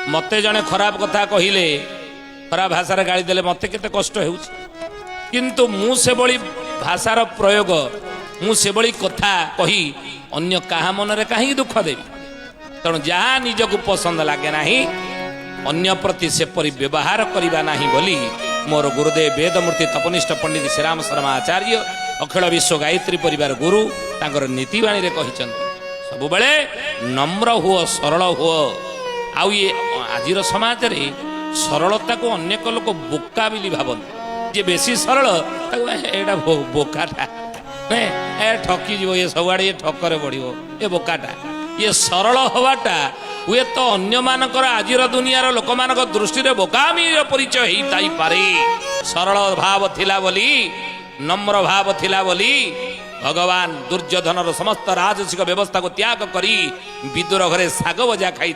मते जने खराब कथा कहिले खराब भाषा गाड़ी देले मते केते कष्ट हेउछि किंतु मु से बड़ी भाषार प्रयोग मु से बड़ी कथा कही अन्य काहा मन रे काहे दुख देबी तेणु जहाँ निजको पसंद लगे नाही अन्य प्रति से परि व्यवहार करिबा नाही बोली मोर गुरुदेव वेदमूर्ति तपनिष्ठ पंडित श्रीराम शर्मा आचार्य अखिल विश्व गायत्री परिवार गुरु तांकर नीतिवाणी रे कहिचंत सबु बेले नम्र हुओ सरल हुओ आउ ये आजिर समाज रे सरलता को अनेक लोक बोका बिली भाबंत जे बेसी सरल ताको एडा बोकाटा ने ए ठकी जीवो ये सबआडे ठकरे पड़िबो ए बोकाटा ये सरल हवाटा हुए तो अन्य मानकर आजिर दुनियार लोक मानक दृष्टि रे बोकामीर परिचय ही ताई पारे सरल भाव थिला बोली नम्र भाव थिला बोली भगवान दुर्योधनर समस्त राजसिक व्यवस्था को त्याग करी विदुर घरे साग भजा खाई